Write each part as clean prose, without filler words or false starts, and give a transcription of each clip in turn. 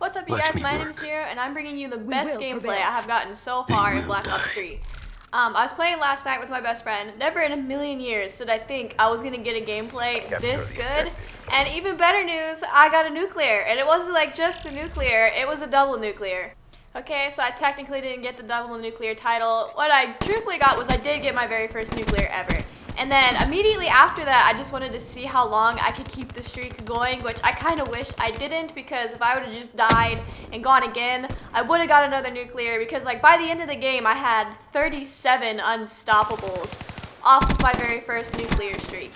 What's up, you guys? My name is Hero, and I'm bringing you the best gameplay I have gotten so far in Black Ops 3. I was playing last night with my best friend. Never in a million years did I think I was going to get a gameplay this good. And even better news, I got a nuclear. And it wasn't like just a nuclear, it was a double nuclear. Okay, so I technically didn't get the double nuclear title. What I truthfully got was I did get my very first nuclear ever. And then immediately after that, I just wanted to see how long I could keep the streak going, which I kind of wish I didn't, because if I would have just died and gone again, I would have got another nuclear, because like by the end of the game, I had 37 unstoppables off of my very first nuclear streak.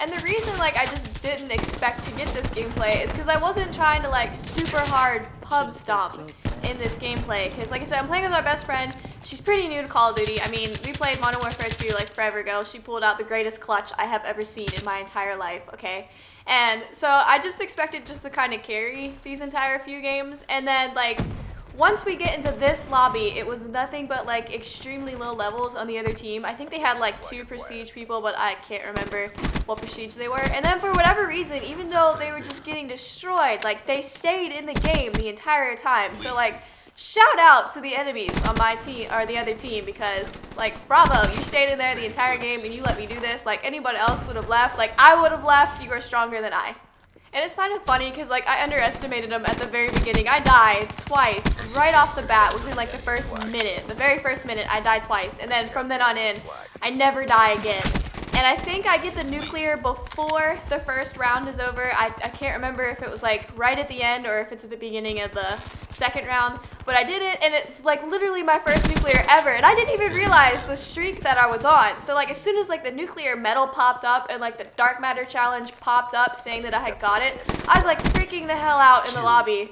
And the reason like I just didn't expect to get this gameplay is because I wasn't trying to like super hard pub stomp in this gameplay, because like I said, I'm playing with my best friend. She's pretty new to Call of Duty. I mean, we played Modern Warfare 2 like forever ago. She pulled out the greatest clutch I have ever seen in my entire life, okay? And so I just expected just to kind of carry these entire few games. And then like once we get into this lobby, it was nothing but like extremely low levels on the other team. I think they had like 2 prestige people, but I can't remember what prestige they were. And then for whatever reason, even though they were just getting destroyed, like they stayed in the game the entire time. So like shout out to the enemies on my team or the other team, because like bravo, you stayed in there the entire game and you let me do this. Like anybody else would have left, like I would have left. You are stronger than I. And it's kind of funny because like I underestimated them at the very beginning. I died twice right off the bat within like the first minute. The very first minute I died twice, and then from then on in I never die again. And I think I get the nuclear before the first round is over. I can't remember if it was like right at the end or if it's at the beginning of the second round. But I did it, and it's like literally my first nuclear ever. And I didn't even realize the streak that I was on. So like as soon as like the nuclear medal popped up and like the dark matter challenge popped up saying that I had got it, I was like freaking the hell out in the lobby.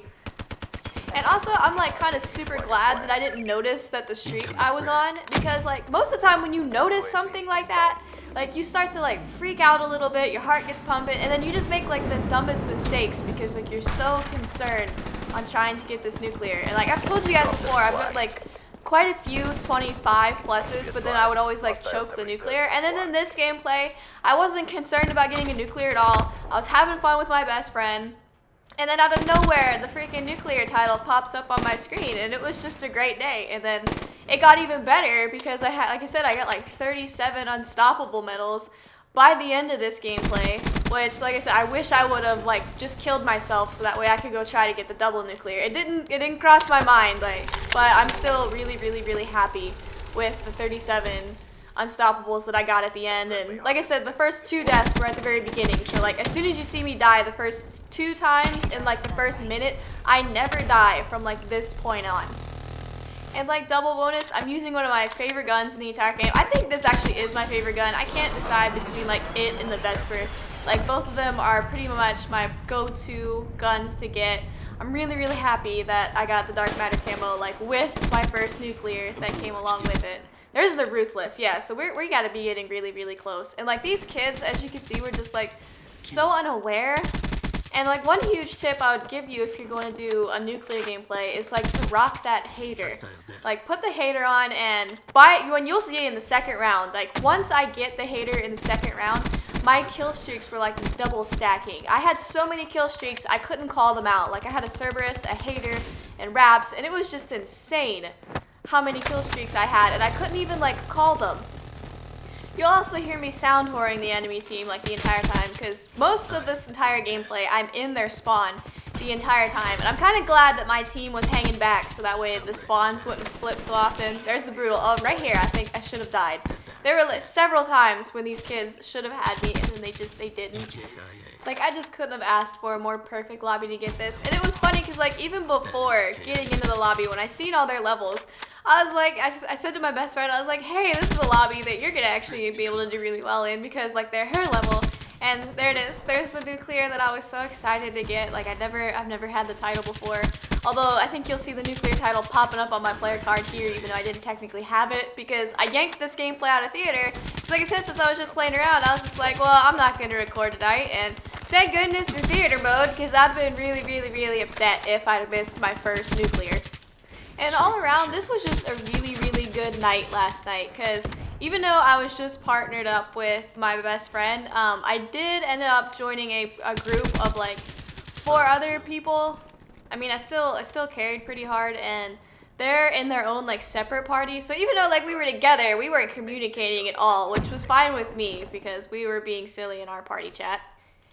And also, I'm like kind of super glad that I didn't notice that the streak I was on, because like most of the time when you notice something like that, like you start to like freak out a little bit, your heart gets pumping, and then you just make like the dumbest mistakes because like you're so concerned on trying to get this nuclear. And like I've told you guys before, I've got like quite a few 25 pluses, but then I would always like choke the nuclear. And then in this gameplay, I wasn't concerned about getting a nuclear at all. I was having fun with my best friend. And then out of nowhere, the freaking nuclear title pops up on my screen, and it was just a great day. And then it got even better because I had, like I said, I got like 37 unstoppable medals by the end of this gameplay, which, like I said, I wish I would have like just killed myself so that way I could go try to get the double nuclear. It didn't cross my mind, like, but I'm still really happy with the 37 unstoppables that I got at the end. And like I said, the first 2 deaths were at the very beginning, so like as soon as you see me die the first 2 times in like the first minute, I never die from like this point on. And like double bonus, I'm using one of my favorite guns in the entire game. I think this actually is my favorite gun. I can't decide between like it and the Vesper. Like both of them are pretty much my go-to guns to get. I'm really happy that I got the dark matter camo like with my first nuclear that came along with it. There's the Ruthless, yeah, so we gotta be getting really close. And like these kids, as you can see, were just like so unaware. And like one huge tip I would give you if you're going to do a nuclear gameplay is like to rock that hater. Like put the hater on, and when you'll see it in the second round, like once I get the hater in the second round, my kill streaks were like double stacking. I had so many kill streaks, I couldn't call them out. Like I had a Cerberus, a hater, and Raps, and it was just insane how many kill streaks I had, and I couldn't even like call them. You'll also hear me sound whoring the enemy team like the entire time, because most of this entire gameplay I'm in their spawn the entire time, and I'm kind of glad that my team was hanging back so that way the spawns wouldn't flip so often. There's the brutal. Oh, right here, I think I should have died. There were several times when these kids should have had me and then they didn't. Like I just couldn't have asked for a more perfect lobby to get this. And it was funny because like even before getting into the lobby, when I seen all their levels, I was like, I said to my best friend, I was like, hey, this is a lobby that you're gonna actually be able to do really well in, because like they're her level. And there it is. There's the nuclear that I was so excited to get. Like I've never had the title before. Although I think you'll see the nuclear title popping up on my player card here, even though I didn't technically have it, because I yanked this gameplay out of theater. Because like I said, since I was just playing around, I was just like, well, I'm not gonna record tonight. And thank goodness for theater mode, because I've been really upset if I'd have missed my first nuclear. And all around, this was just a really good night last night, because even though I was just partnered up with my best friend, I did end up joining a group of like 4 other people I mean, I still carried pretty hard, and they're in their own like separate party. So even though like we were together, we weren't communicating at all, which was fine with me because we were being silly in our party chat.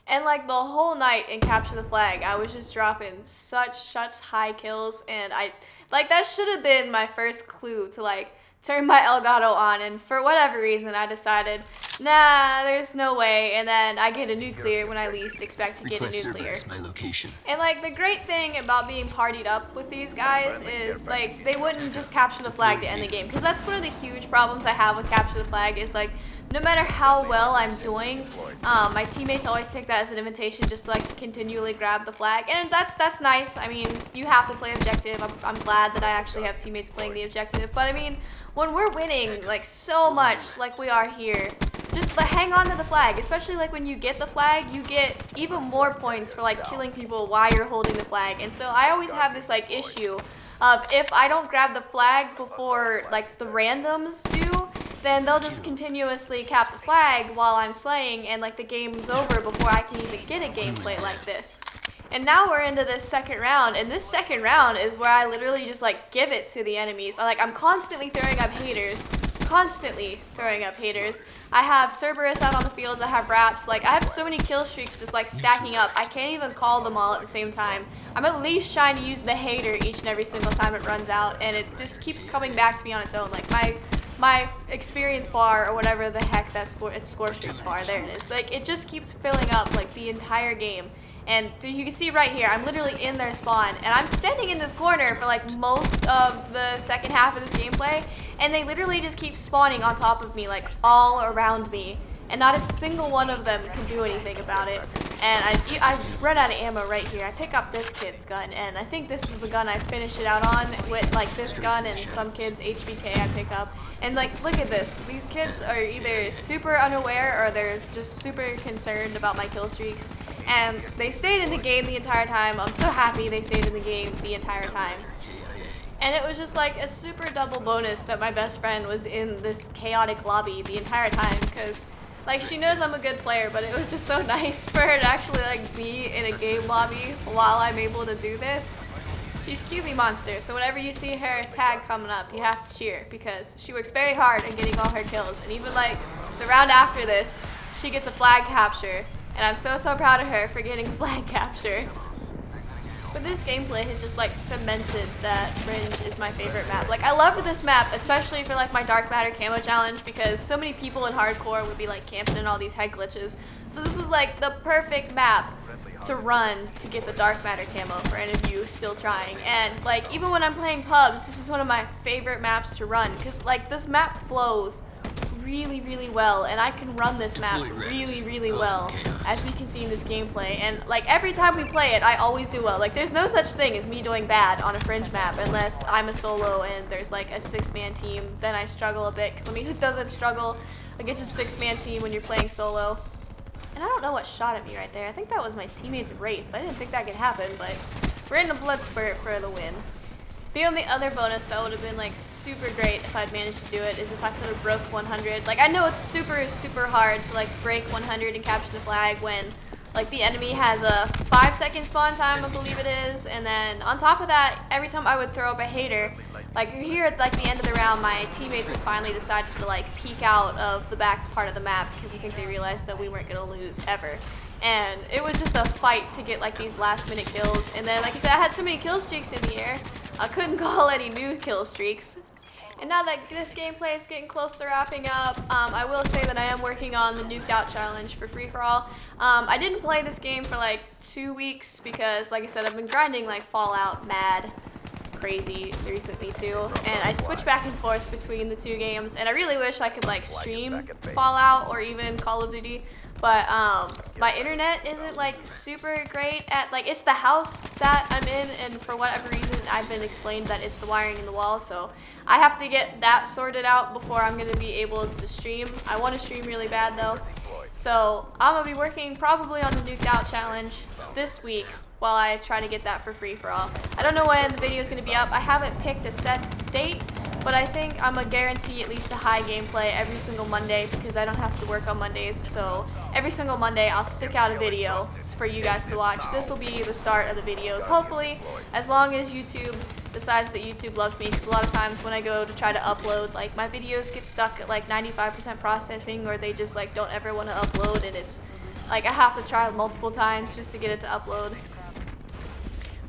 And like the whole night in Capture the Flag, I was just dropping such high kills, and that should have been my first clue to like turn my Elgato on, and for whatever reason I decided, nah, there's no way, and then I get a nuclear when I least expect to get a nuclear. My location. And like the great thing about being partied up with these guys is like they wouldn't just capture the flag to end the game, because that's one of the huge problems I have with Capture the Flag is like no matter how well I'm doing, my teammates always take that as an invitation just to like continually grab the flag, and that's nice. I mean, you have to play objective. I'm glad that I actually have teammates playing the objective, but I mean, when we're winning like so much like we are here, just like, hang on to the flag, especially like when you get the flag, you get even more points for like killing people while you're holding the flag. And so I always have this like issue of if I don't grab the flag before like the randoms do, then they'll just continuously cap the flag while I'm slaying, and like the game's over before I can even get a gameplay like this. And now we're into this second round, and this second round is where I literally just like give it to the enemies. I'm constantly throwing up haters. I have Cerberus out on the fields, I have Raps, like I have so many kill streaks just like stacking up. I can't even call them all at the same time. I'm at least trying to use the hater each and every single time it runs out, and it just keeps coming back to me on its own. Like my experience bar or whatever the heck that score streaks bar, there it is. Like it just keeps filling up like the entire game. And you can see right here, I'm literally in their spawn, and I'm standing in this corner for like most of the second half of this gameplay, and they literally just keep spawning on top of me, like all around me, and not a single one of them can do anything about it. And I run out of ammo right here. I pick up this kid's gun, and I think this is the gun I finish it out on with like this gun and some kid's HVK I pick up. And like, look at this. These kids are either super unaware or they're just super concerned about my kill streaks. And they stayed in the game the entire time. I'm so happy they stayed in the game the entire time. And it was just like a super double bonus that my best friend was in this chaotic lobby the entire time, because like she knows I'm a good player, but it was just so nice for her to actually like be in a game lobby while I'm able to do this. She's QB Monster, so whenever you see her tag coming up, you have to cheer, because she works very hard at getting all her kills. And even like the round after this, she gets a flag capture, and I'm so proud of her for getting a flag capture. But this gameplay has just like cemented that Fringe is my favorite map. Like I loved this map, especially for like my Dark Matter camo challenge, because so many people in hardcore would be like camping in all these head glitches. So this was like the perfect map to run to get the Dark Matter camo for any of you still trying. And like even when I'm playing pubs, this is one of my favorite maps to run, because like this map flows really well, and I can run this map really well, as we can see in this gameplay. And like every time we play it, I always do well. Like there's no such thing as me doing bad on a Fringe map unless I'm a solo and there's like a 6-man team. Then I struggle a bit, because I mean, who doesn't struggle against a 6-man team when you're playing solo? And I don't know what shot at me right there. I think that was my teammate's Wraith. I didn't think that could happen, but we're in a blood spurt for the win. The only other bonus that would have been like super great if I'd managed to do it is if I could have broke 100. Like I know it's super hard to like break 100 and capture the flag when like the enemy has a 5-second spawn time, I believe it is, and then on top of that, every time I would throw up a hater, like here at like the end of the round, my teammates had finally decided to like peek out of the back part of the map, because I think they realized that we weren't gonna lose ever. And it was just a fight to get like these last-minute kills. And then, like I said, I had so many kill streaks in the air, I couldn't call any new kill streaks. And now that this gameplay is getting close to wrapping up, I will say that I am working on the Nuked Out challenge for free-for-all. I didn't play this game for like 2 weeks because, like I said, I've been grinding like Fallout mad crazy recently too, and I switch back and forth between the two games, and I really wish I could like stream Fallout or even Call of Duty, but my internet isn't like super great at, like, it's the house that I'm in, and for whatever reason I've been explained that it's the wiring in the wall, so I have to get that sorted out before I'm going to be able to stream. I want to stream really bad though, so I'm going to be working probably on the Nuked Out challenge this week while I try to get that for free for all. I don't know when the video is going to be up. I haven't picked a set date, But I think I'm gonna guarantee at least a high gameplay every single Monday because I don't have to work on Mondays. So every single Monday I'll stick out a video for you guys to watch. This will be the start of the videos, hopefully, as long as YouTube decides that YouTube loves me. Because a lot of times when I go to try to upload, like my videos get stuck at like 95% processing, or they just like don't ever want to upload, and it's like I have to try multiple times just to get it to upload.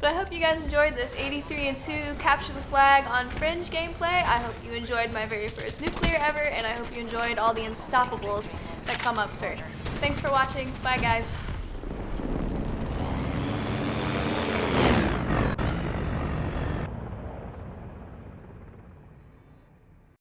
But I hope you guys enjoyed this 83-2 capture the flag on Fringe gameplay. I hope you enjoyed my very first nuclear ever, and I hope you enjoyed all the unstoppables that come up for. Thanks for watching. Bye guys.